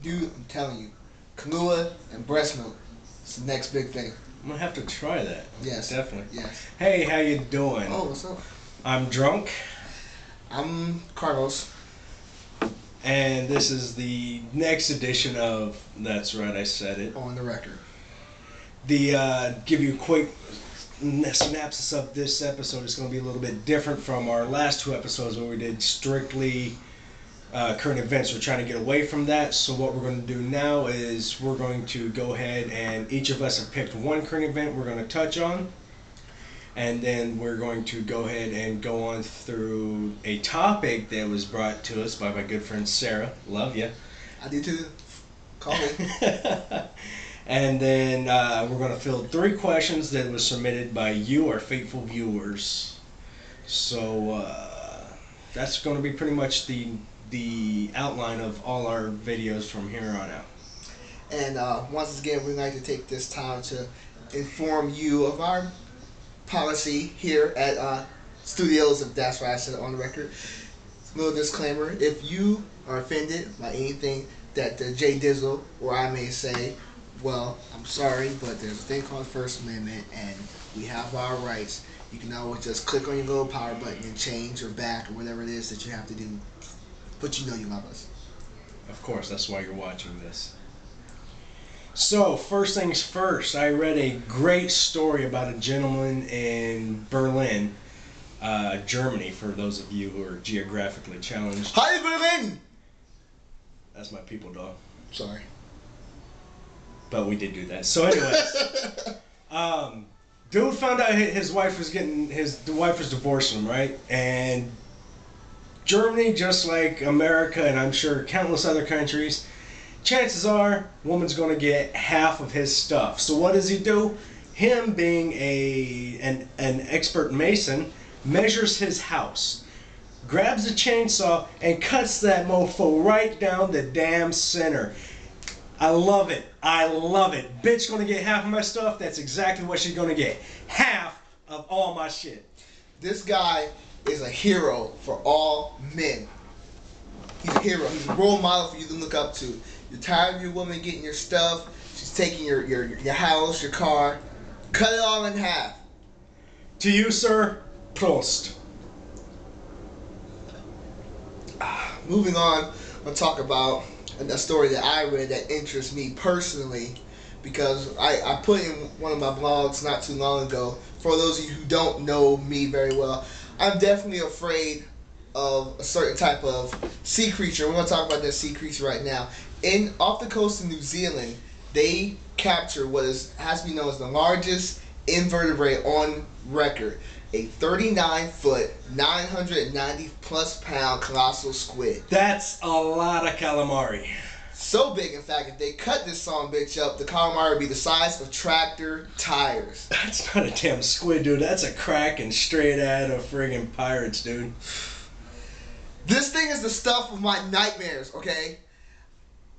Dude, I'm telling you, Kahlua and breast milk. It's the next big thing. I'm gonna have to try that. Yes. Definitely. Yes. Hey, how you doing? Oh, what's up? I'm drunk. I'm Carlos. And this is the next edition of That's Right, I Said It. On the record. Give you a quick synopsis of this episode. Is going to be a little bit different from our last two episodes where we did strictly current events. We're trying to get away from that. So what we're going to do now is we're going to go ahead and each of us have picked one current event we're going to touch on. And then we're going to go ahead and go on through a topic that was brought to us by my good friend Sarah. Love you. I do too. Call me. And then we're going to fill 3 questions that was submitted by you, our faithful viewers. So that's going to be pretty much the outline of all our videos from here on out. And once again, we'd like to take this time to inform you of our policy here at Studios of That's Right I Said It on the record. Little disclaimer: if you are offended by anything that Jay Dizzle or I may say, well, I'm sorry, but there's a thing called First Amendment, and we have our rights. You can always just click on your little power button and change or back or whatever it is that you have to do. But you know you love us. Of course, that's why you're watching this. So, first things first, I read a great story about a gentleman in Berlin, Germany, for those of you who are geographically challenged. Hi, Berlin! That's my people, dog. Sorry. But we did do that. So anyways, dude found out his wife was the wife was divorcing him, right? And Germany, just like America and I'm sure countless other countries, chances are woman's going to get half of his stuff. So what does he do? Him being an expert mason, measures his house, grabs a chainsaw and cuts that mofo right down the damn center. I love it. I love it. Bitch gonna get half of my stuff. That's exactly what she's gonna get. Half of all my shit. This guy is a hero for all men. He's a hero. He's a role model for you to look up to. You're tired of your woman getting your stuff. She's taking your house, your car. Cut it all in half. To you, sir, Prost. Moving on, I'll talk about a story that I read that interests me personally, because I put in one of my blogs not too long ago. For those of you who don't know me very well, I'm definitely afraid of a certain type of sea creature. We're going to talk about this sea creature right now. Off the coast of New Zealand, they captured what has to be known as the largest invertebrate on record. A 39-foot, 990-plus pound colossal squid. That's a lot of calamari. So big, in fact, if they cut this son bitch up, the calamari would be the size of tractor tires. That's not a damn squid, dude. That's a kraken straight out of friggin' pirates, dude. This thing is the stuff of my nightmares, okay?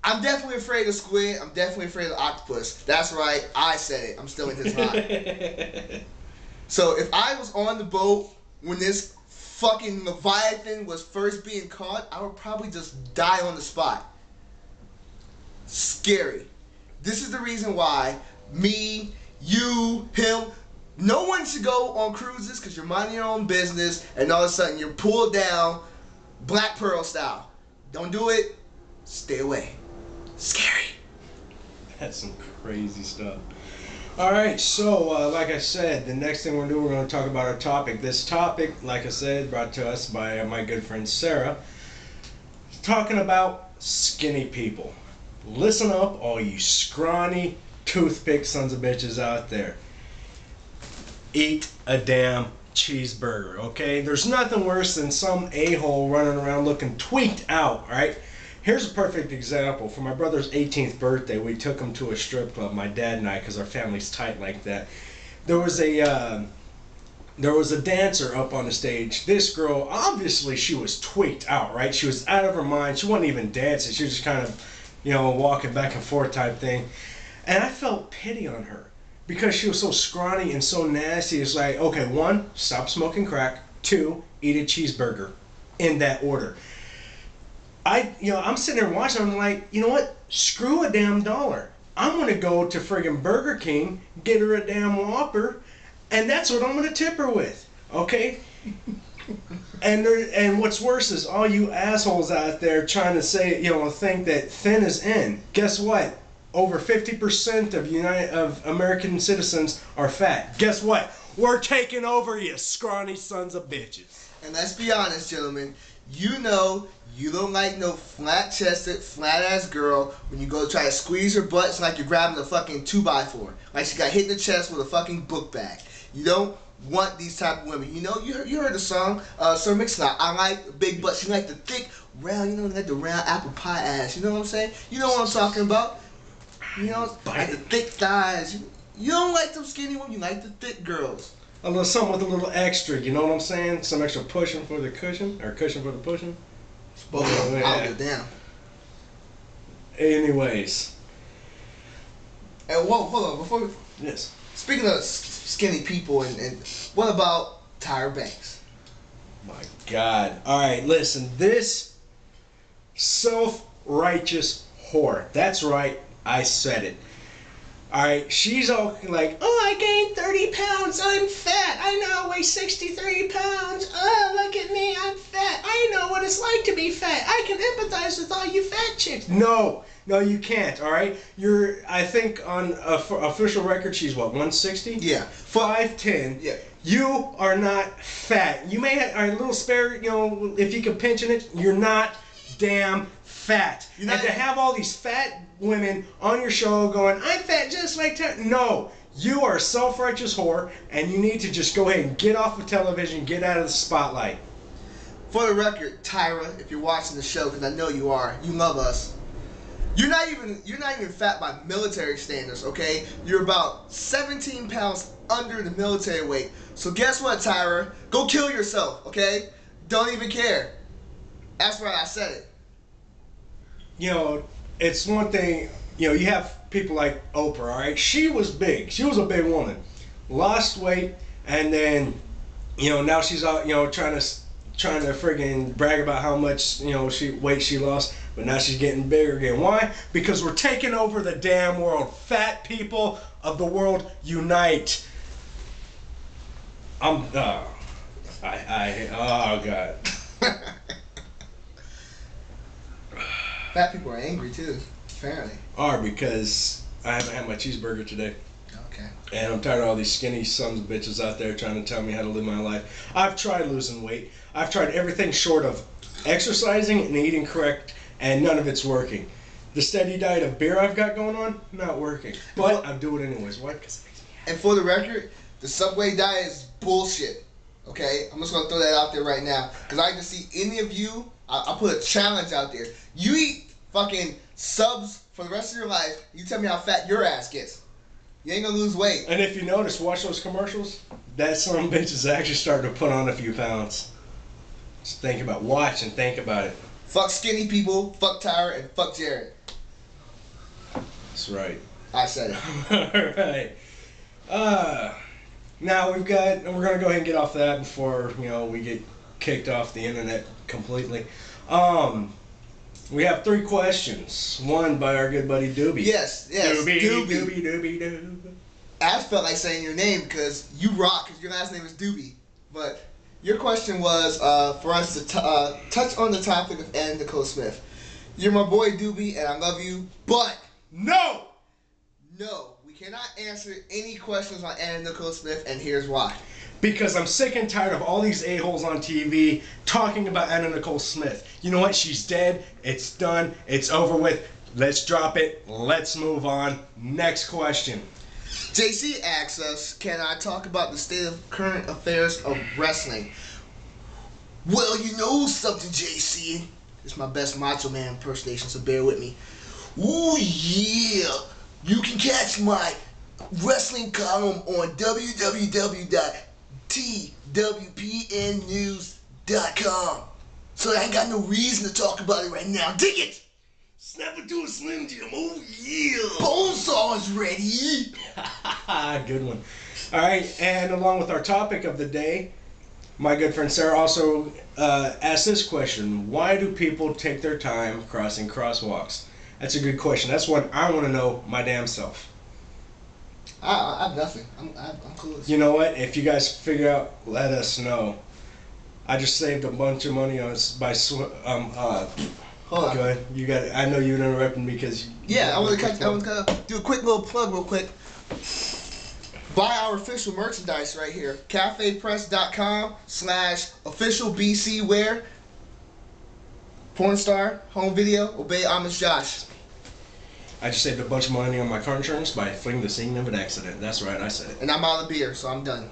I'm definitely afraid of squid. I'm definitely afraid of octopus. That's right. I said it. I'm still in his line. So if I was on the boat when this fucking Leviathan was first being caught, I would probably just die on the spot. Scary. This is the reason why me, you, him, no one should go on cruises because you're minding your own business and all of a sudden you're pulled down Black Pearl style. Don't do it. Stay away. Scary. That's some crazy stuff. Alright, so like I said, the next thing we're going to talk about our topic. This topic, like I said, brought to us by my good friend Sarah. Talking about skinny people. Listen up, all you scrawny toothpick sons of bitches out there. Eat a damn cheeseburger, okay? There's nothing worse than some a-hole running around looking tweaked out, right? Here's a perfect example. For my brother's 18th birthday, we took him to a strip club, my dad and I, because our family's tight like that. There was a dancer up on the stage. This girl, obviously she was tweaked out, right? She was out of her mind. She wasn't even dancing. She was just kind of, walking back and forth type thing. And I felt pity on her because she was so scrawny and so nasty. It's like, okay, 1, stop smoking crack. 2, eat a cheeseburger. In that order. I'm sitting there watching. I'm like, you know what? Screw a damn dollar. I'm gonna go to friggin' Burger King, get her a damn Whopper, and that's what I'm gonna tip her with. Okay. And what's worse is all you assholes out there trying to say, think that thin is in. Guess what? Over 50% of American citizens are fat. Guess what? We're taking over, you scrawny sons of bitches. And let's be honest, gentlemen. You know you don't like no flat-chested, flat-ass girl when you go try to squeeze her butt. It's like you're grabbing a fucking 2x4. Like she got hit in the chest with a fucking book bag. You don't want these type of women. You know, you heard the song, Sir Mix-a-Lot. I like big butt. She like the thick, round, like the round apple pie ass. You know what I'm saying? You know what I'm talking about. You know, like the thick thighs. You don't like them skinny women. You like the thick girls. A little something with a little extra, you know what I'm saying? Some extra pushing for the cushion, or cushion for the pushing. Both of them. I'll go down. Anyways. And whoa, hold on, before we... Yes. Speaking of skinny people, and what about Tyra Banks? My God. Alright, listen, this self-righteous whore. That's right, I said it. Alright, she's all like, oh, I gained 30 pounds, I'm fat. I now weigh 63 pounds. Oh, look at me, I'm fat. I know what it's like to be fat. I can empathize with all you fat chicks. No, you can't, alright? I think on official record, she's what, 160? Yeah. 5'10". Yeah. You are not fat. You may have a little spare, if you can pinch in it, you're not damn fat. And to have all these fat women on your show going, I'm fat just like Tyra. No, you are a self-righteous whore, and you need to just go ahead and get off of television, get out of the spotlight. For the record, Tyra, if you're watching the show, because I know you are, you love us. You're not even fat by military standards, okay? You're about 17 pounds under the military weight. So guess what, Tyra? Go kill yourself, okay? Don't even care. That's why I said it. It's one thing, you have people like Oprah, all right? She was big. She was a big woman. Lost weight, and then, now she's out, trying to friggin' brag about how much, weight she lost, but now she's getting bigger again. Why? Because we're taking over the damn world. Fat people of the world, unite. Oh, God. Fat people are angry too, apparently. Because I haven't had my cheeseburger today. Okay. And I'm tired of all these skinny sons of bitches out there trying to tell me how to live my life. I've tried losing weight. I've tried everything short of exercising and eating correct, and none of it's working. The steady diet of beer I've got going on, not working. But I do it anyways. Why? Because it makes me happy. And for the record, the Subway diet is bullshit. Okay? I'm just going to throw that out there right now. Because I can see any of you, I put a challenge out there. You eat fucking subs for the rest of your life, you tell me how fat your ass gets. You ain't gonna lose weight. And if you notice, watch those commercials, that son of a bitch is actually starting to put on a few pounds. Just watch and think about it. Fuck skinny people, fuck Tyra, and fuck Jared. That's right. I said Alright. it. Now we're gonna go ahead and get off that before, we get kicked off the internet completely. We have 3 questions. One by our good buddy Doobie. Yes. Doobie. I felt like saying your name because you rock, because your last name is Doobie. But your question was for us to touch on the topic of Anna Nicole Smith. You're my boy Doobie, and I love you, but no, we cannot answer any questions on Anna Nicole Smith, and here's why. Because I'm sick and tired of all these a-holes on TV talking about Anna Nicole Smith. You know what? She's dead. It's done. It's over with. Let's drop it. Let's move on. Next question. JC asks us, can I talk about the state of current affairs of wrestling? Well, you know something, JC. It's my best Macho Man impersonation, so bear with me. Ooh, yeah. You can catch my wrestling column on www.twpnnews.com. So I ain't got no reason to talk about it right now. Dig it! Snap it to a Slim Jim. Oh, yeah. Bonesaw's ready. Good one. All right, and along with our topic of the day, My good friend Sarah also asked this question: why do people take their time crossing crosswalks? That's a good question. That's what I want to know my damn self. I have nothing. I'm cool. You know what? If you guys figure out, let us know. I just saved a bunch of money on by Hold on. Go ahead. You got. I know you interrupted me because. Yeah, I was gonna do a quick little plug real quick. Buy our official merchandise right here. cafepress.com/official BC wear. Pornstar, home video, obey Amish Josh. I just saved a bunch of money on my car insurance by flinging the scene of an accident. That's right, I said it. And I'm out of beer, so I'm done.